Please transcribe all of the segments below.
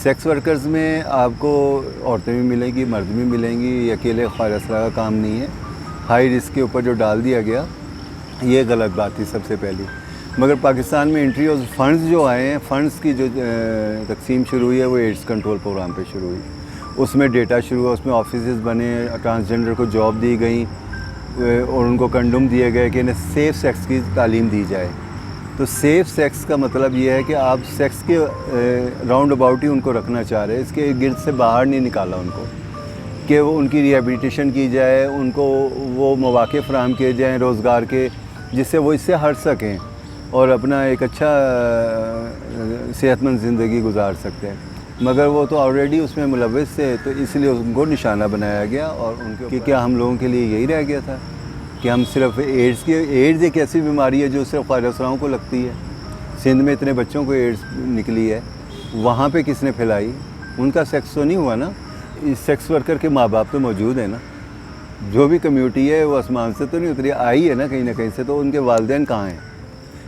Sex workers में आपको औरतें भी मिलेंगी, मर्द भी मिलेंगी, ये अकेले ख़ालिस्तान का काम नहीं है। हाई रिस्क के ऊपर जो डाल दिया गया ये गलत बात थी सबसे पहली। मगर पाकिस्तान में एंट्री और फंड्स जो आए हैं, फंड्स की जो तकसीम शुरू हुई है वो एड्स कंट्रोल प्रोग्राम पे शुरू हुई। उसमें डेटा शुरू हुआ, उसमें ऑफिसेज बने, ट्रांसजेंडर को जॉब दी गई और उनको कंडोम दिए गए कि इन्हें सेफ़ सेक्स की तालीम दी जाए। तो सेफ़ सेक्स का मतलब ये है कि आप सेक्स के राउंड अबाउट ही उनको रखना चाह रहे हैं, इसके गिर्द से बाहर नहीं निकाला उनको, कि वो उनकी रिहेबिलिटेशन की जाए, उनको वो मौक़े फ़राहम किए जाएँ रोज़गार के, जिससे वो इससे हट सकें और अपना एक अच्छा सेहतमंद ज़िंदगी गुजार सकते हैं। मगर वो तो ऑलरेडी उसमें मुलव्वस थे, तो इसलिए उनको निशाना बनाया गया। और उनके कि क्या हम लोगों के लिए यही रह गया था कि हम सिर्फ एड्स एक ऐसी बीमारी है जो सिर्फ ख़ालिस्तान को लगती है। सिंध में इतने बच्चों को एड्स निकली है, वहाँ पे किसने फैलाई? उनका सेक्स तो नहीं हुआ ना। इस सेक्स वर्कर के माँ बाप तो मौजूद है ना, जो भी कम्यूनिटी है वो आसमान से तो नहीं उतरी, आई है ना कहीं से। तो उनके वालिदैन कहाँ हैं?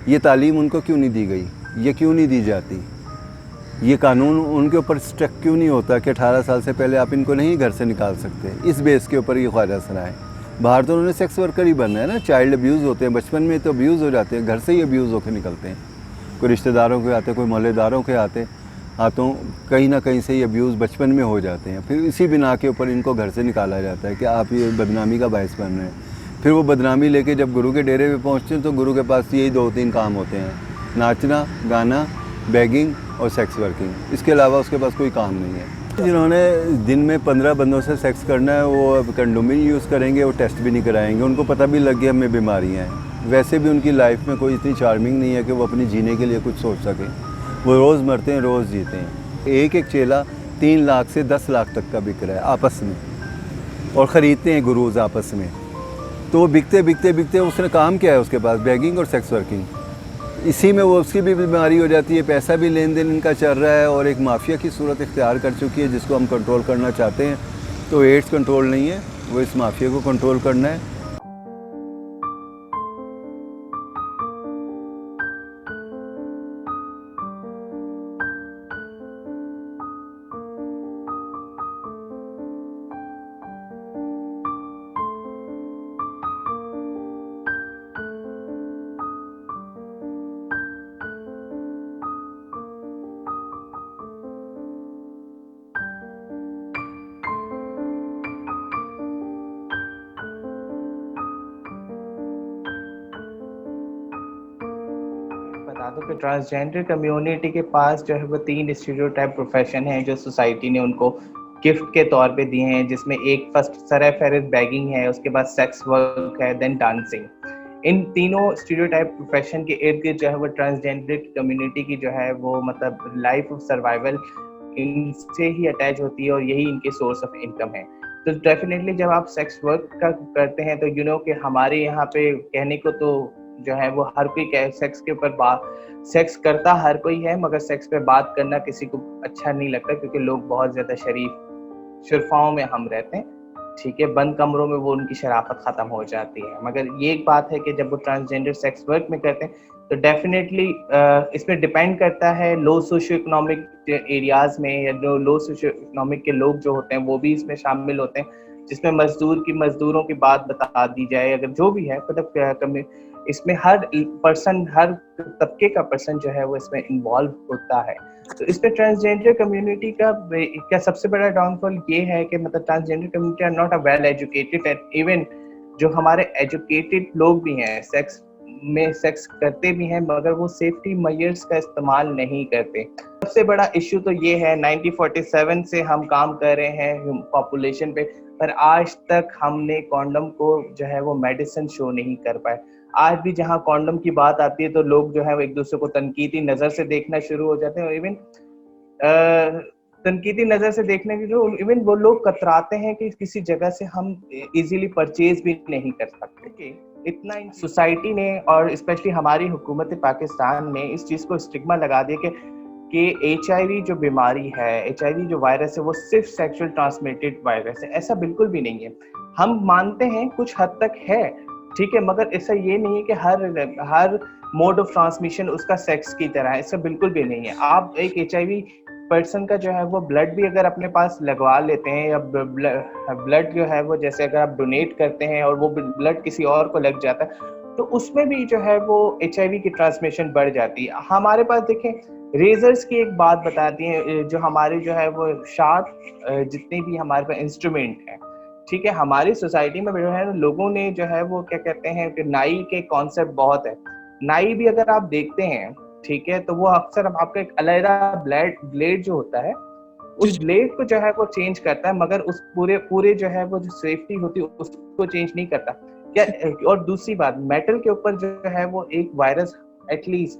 ये तालीम उनको क्यों नहीं दी गई? ये क्यों नहीं दी जाती? ये कानून उनके ऊपर स्ट्रिक्ट क्यों नहीं होता कि 18 साल से पहले आप इनको नहीं घर से निकाल सकते? इस बेस के ऊपर ये ख्वाजा है। बाहर तो उन्होंने सेक्स वर्कर ही बनना है ना। चाइल्ड अब्यूज़ होते हैं, बचपन में तो अब्यूज़ हो जाते हैं, घर से ही अब्यूज़ होकर निकलते हैं। कोई रिश्तेदारों के आते, कोई मोहल्लेदारों के हाथों कहीं ना कहीं से ही अब्यूज़ बचपन में हो जाते हैं। फिर इसी बिना के ऊपर इनको घर से निकाला जाता है कि आप ये बदनामी का बायस बन रहे हैं। फिर वो बदनामी लेके जब गुरु के डेरे पे पहुँचते हैं तो गुरु के पास यही 2-3 काम होते हैं: नाचना, गाना, बैगिंग और सेक्स वर्किंग। इसके अलावा उसके पास कोई काम नहीं है। जिन्होंने दिन में 15 बंदों से सेक्स करना है वो अब कंडोम भी यूज़ करेंगे, वो टेस्ट भी नहीं कराएंगे। उनको पता भी लग गया हमें बीमारियाँ हैं। वैसे भी उनकी लाइफ में कोई इतनी चार्मिंग नहीं है कि वो अपनी जीने के लिए कुछ सोच सकें। वो रोज़ मरते हैं, रोज़ जीते हैं। एक चेला 3 लाख से 10 लाख तक का बिक रहा है आपस में, और ख़रीदते हैं गुरुज़ आपस में। तो वो बिकते उसने काम किया है उसके पास? बैगिंग और सेक्स वर्किंग। इसी में वो उसकी भी बीमारी हो जाती है, पैसा भी लेन देन इनका चल रहा है और एक माफिया की सूरत इख्तियार कर चुकी है जिसको हम कंट्रोल करना चाहते हैं। तो एड्स कंट्रोल नहीं है, वो इस माफिया को कंट्रोल करना है। बता दूं कि ट्रांसजेंडर कम्युनिटी के पास जो है वो 3 स्टीरियोटाइप प्रोफेशन हैं जो सोसाइटी ने उनको गिफ्ट के तौर पे दिए हैं, जिसमें एक फर्स्ट सरफहरिस्त बैगिंग है, उसके बाद सेक्स वर्क है, देन डांसिंग। इन तीनों स्टीरियोटाइप प्रोफेशन के इर्द गिर्द जो है वो ट्रांसजेंडर कम्युनिटी की जो है वो मतलब लाइफ ऑफ सर्वाइवल इनसे ही अटैच होती है और यही इनके सोर्स ऑफ इनकम है। तो डेफिनेटली जब आप सेक्स वर्क का करते हैं तो कि हमारे यहाँ पे कहने को तो जो है वो हर कोई सेक्स के ऊपर सेक्स करता हर कोई है, मगर सेक्स पे बात करना किसी को अच्छा नहीं लगता, क्योंकि लोग बहुत ज्यादा शुरफाओं में हम रहते हैं। ठीक है, बंद कमरों में वो उनकी शराफत खत्म हो जाती है। मगर ये एक बात है कि जब वो ट्रांसजेंडर सेक्स वर्क में करते हैं तो डेफिनेटली इसमें डिपेंड करता है लो सोशियो इकोनॉमिक एरियाज में, या जो लो सोशियो इकोनॉमिक के लोग जो होते हैं वो भी इसमें शामिल होते हैं, जिसमें मजदूरों की बात बता दी जाए, अगर जो भी है मतलब इसमें हर पर्सन, हर तबके का पर्सन जो है वो इसमें इन्वॉल्व होता है। तो इस पे ट्रांसजेंडर कम्युनिटी का सबसे बड़ा डाउनफॉल ये है कि मतलब transgender community are not a well educated, and even जो हमारे एजुकेटेड लोग भी हैं सेक्स करते भी हैं, मगर वो सेफ्टी मेजर्स का इस्तेमाल नहीं करते। सबसे बड़ा इश्यू तो ये है, 1947 से हम काम कर रहे हैं पॉपुलेशन पे, पर आज तक हमने कॉन्डम को जो है वो मेडिसिन शो नहीं कर पाए। आज भी जहाँ कॉन्डम की बात आती है तो लोग जो है वो एक दूसरे को तनकीदी नजर से देखना शुरू हो जाते हैं, और इवन तनकीदी नजर से देखने की जो इवन वो लोग कतराते हैं कि किसी जगह से हम इजीली परचेज भी नहीं कर सकते। इतना सोसाइटी ने और स्पेशली हमारी हुकूमत पाकिस्तान ने इस चीज को स्टिग्मा लगा दिया कि HIV जो बीमारी है, HIV जो वायरस है वो सिर्फ सेक्सुअल ट्रांसमिटेड वायरस है। ऐसा बिल्कुल भी नहीं है। हम मानते हैं कुछ हद तक है, ठीक है, मगर ऐसा ये नहीं है कि हर मोड ऑफ ट्रांसमिशन उसका सेक्स की तरह है, ऐसा बिल्कुल भी नहीं है। आप एक एचआईवी पर्सन का जो है वो ब्लड भी अगर अपने पास लगवा लेते हैं, या ब्लड जो है वो जैसे अगर आप डोनेट करते हैं और वो ब्लड किसी और को लग जाता है, तो उसमें भी जो है वो एचआईवी की ट्रांसमिशन बढ़ जाती है। हमारे पास देखें, रेजर्स की एक बात बताती है, जो हमारे जो है वो शार्प जितने भी हमारे पास इंस्ट्रूमेंट हैं, ठीक है, हमारी सोसाइटी में जो है लोगों ने जो है वो क्या कहते हैं कि नाई के कॉन्सेप्ट बहुत है। नाई भी अगर आप देखते हैं, ठीक है, तो वो अक्सर आपका एक अलग ब्लेड जो होता है, उस ब्लेड को जो है वो चेंज करता है, मगर उस पूरे पूरे जो है वो जो सेफ्टी होती है उसको चेंज नहीं करता क्या। और दूसरी बात, मेटल के ऊपर जो है वो एक वायरस एटलीस्ट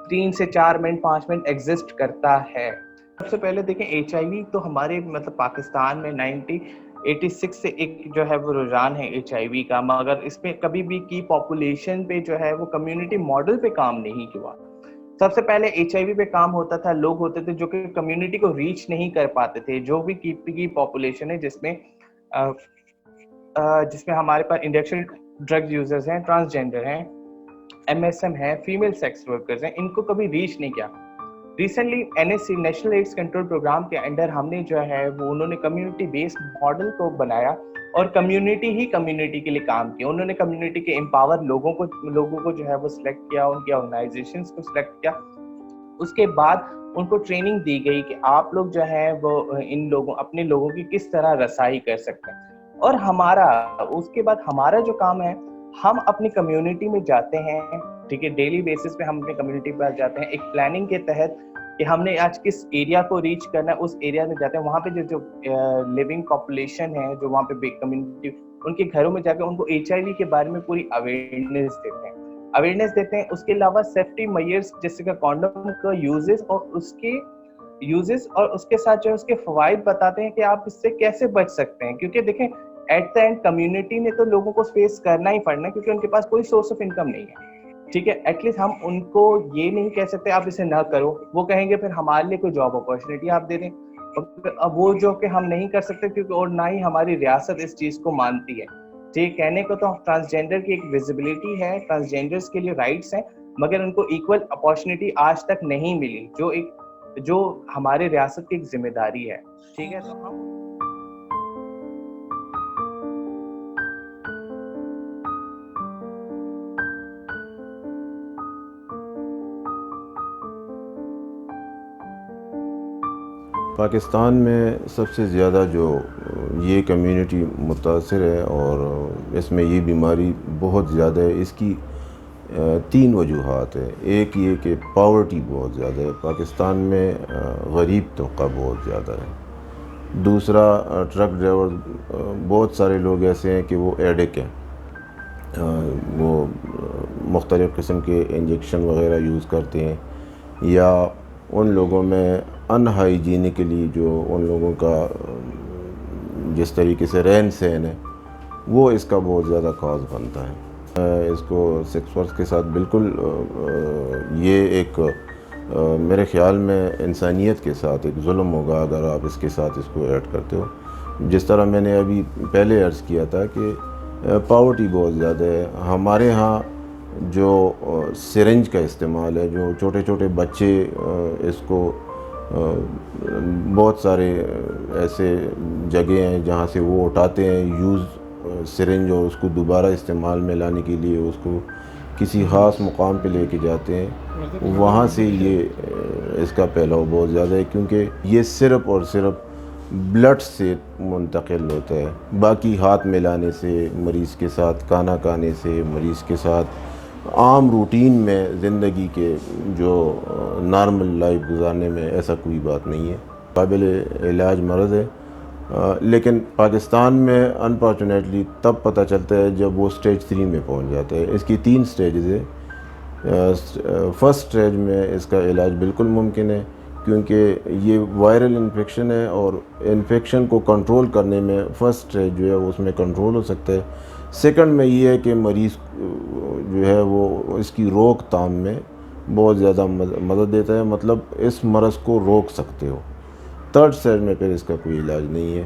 3 से 4 मिनट 5 मिनट एग्जिस्ट करता है। सबसे पहले देखें, एचआईवी तो हमारे मतलब पाकिस्तान में 1986 से एक जो है वो रुझान है एचआईवी का, मगर इसमें कभी भी की पॉपुलेशन पे जो है वो कम्युनिटी मॉडल पे काम नहीं हुआ। सबसे पहले एचआईवी पे काम होता था, लोग होते थे जो कि कम्युनिटी को रीच नहीं कर पाते थे, जो भी की पॉपुलेशन है जिसमें हमारे पास इंडक्शन ड्रग यूजर्स हैं, ट्रांसजेंडर हैं, एमएसएम है, फीमेल सेक्स वर्कर्स हैं, इनको कभी रीच नहीं किया। Recently NSC national AIDS control programme के अंडर हमने जो है वो उन्होंने कम्युनिटी बेस्ड मॉडल को बनाया और कम्युनिटी के लिए काम किया। उन्होंने कम्युनिटी के एम्पावर लोगों को जो है वो सिलेक्ट किया, उनकी ऑर्गेनाइजेशंस को सिलेक्ट किया। उसके बाद उनको ट्रेनिंग दी गई कि आप लोग जो है वो अपने लोगों की किस तरह रसाई कर सकते हैं। और उसके बाद हमारा जो काम है, हम अपनी कम्युनिटी में जाते हैं, ठीक है, डेली बेसिस पे हम अपनी कम्युनिटी पर जाते हैं, एक प्लानिंग के तहत कि हमने आज किस एरिया को रीच करना है, उस एरिया में जाते हैं। वहाँ पे जो लिविंग पॉपुलेशन है, जो वहाँ पे कम्युनिटी, उनके घरों में जाकर उनको एचआईवी के बारे में पूरी अवेयरनेस देते हैं। उसके अलावा सेफ्टी मेजर्स जैसे कि कॉन्डोम का यूजेस और उसके साथ जो उसके फवाइद बताते हैं कि आप इससे कैसे बच सकते हैं। क्योंकि देखें, एट द एंड कम्युनिटी ने तो लोगों को फेस करना ही पड़ना है, क्योंकि उनके पास कोई सोर्स ऑफ इनकम नहीं है, ठीक है। एटलीस्ट हम उनको ये नहीं कह सकते आप इसे ना करो, वो कहेंगे फिर हमारे लिए कोई जॉब अपॉर्चुनिटी आप दे दें। अब वो जो कि हम नहीं कर सकते, क्योंकि और ना ही हमारी रियासत इस चीज को मानती है। ठीक, कहने को तो ट्रांसजेंडर की एक विजिबिलिटी है, ट्रांसजेंडर्स के लिए राइट्स हैं, मगर उनको इक्वल अपॉर्चुनिटी आज तक नहीं मिली, जो हमारे रियासत की एक जिम्मेदारी है, ठीक है। तो हम पाकिस्तान में सबसे ज़्यादा जो ये कम्युनिटी मुतासर है और इसमें ये बीमारी बहुत ज़्यादा है, इसकी 3 वजूहात है। एक ये कि पावर्टी बहुत ज़्यादा है, पाकिस्तान में गरीब तबका बहुत ज़्यादा है। दूसरा, ट्रक ड्राइवर बहुत सारे लोग ऐसे हैं कि वो एडिक्ट हैं, वो मुख्तलिफ़ किस्म के इंजेक्शन वगैरह यूज़ करते हैं, या उन लोगों में अनहाइजीनिकली जो उन लोगों का जिस तरीके से रहन सहन है, वो इसका बहुत ज़्यादा कॉज बनता है। इसको सेक्स वर्क के साथ बिल्कुल ये एक मेरे ख़्याल में इंसानियत के साथ एक जुल्म होगा अगर आप इसके साथ इसको ऐड करते हो। जिस तरह मैंने अभी पहले अर्ज़ किया था कि पावर्टी बहुत ज़्यादा है। हमारे यहाँ जो सिरिंज का इस्तेमाल है, जो छोटे छोटे बच्चे इसको बहुत सारे ऐसे जगह हैं जहाँ से वो उठाते हैं यूज़ सिरिंज, और उसको दोबारा इस्तेमाल में लाने के लिए उसको किसी ख़ास मुकाम पे लेके जाते हैं। वहाँ से ये इसका फैलाव बहुत ज़्यादा है, क्योंकि ये सिर्फ़ और सिर्फ ब्लड से मुंतकिल होता है। बाकी हाथ मिलाने से, मरीज़ के साथ खाना खाने से, मरीज़ के साथ आम रूटीन में ज़िंदगी के जो नॉर्मल लाइफ गुजारने में ऐसा कोई बात नहीं है। काबिल इलाज मर्ज़ है, लेकिन पाकिस्तान में अनफॉर्चुनेटली तब पता चलता है जब वो स्टेज 3 में पहुंच जाता है। इसकी 3 स्टेजेस है। फर्स्ट स्टेज में इसका इलाज बिल्कुल मुमकिन है, क्योंकि ये वायरल इन्फेक्शन है और इन्फेक्शन को कंट्रोल करने में फर्स्ट स्टेज जो है उसमें कंट्रोल हो सकता है। सेकंड में ये है कि मरीज़ जो है वो इसकी रोकथाम में बहुत ज़्यादा मदद देता है, मतलब इस मरज़ को रोक सकते हो। थर्ड स्टेज में फिर इसका कोई इलाज नहीं है।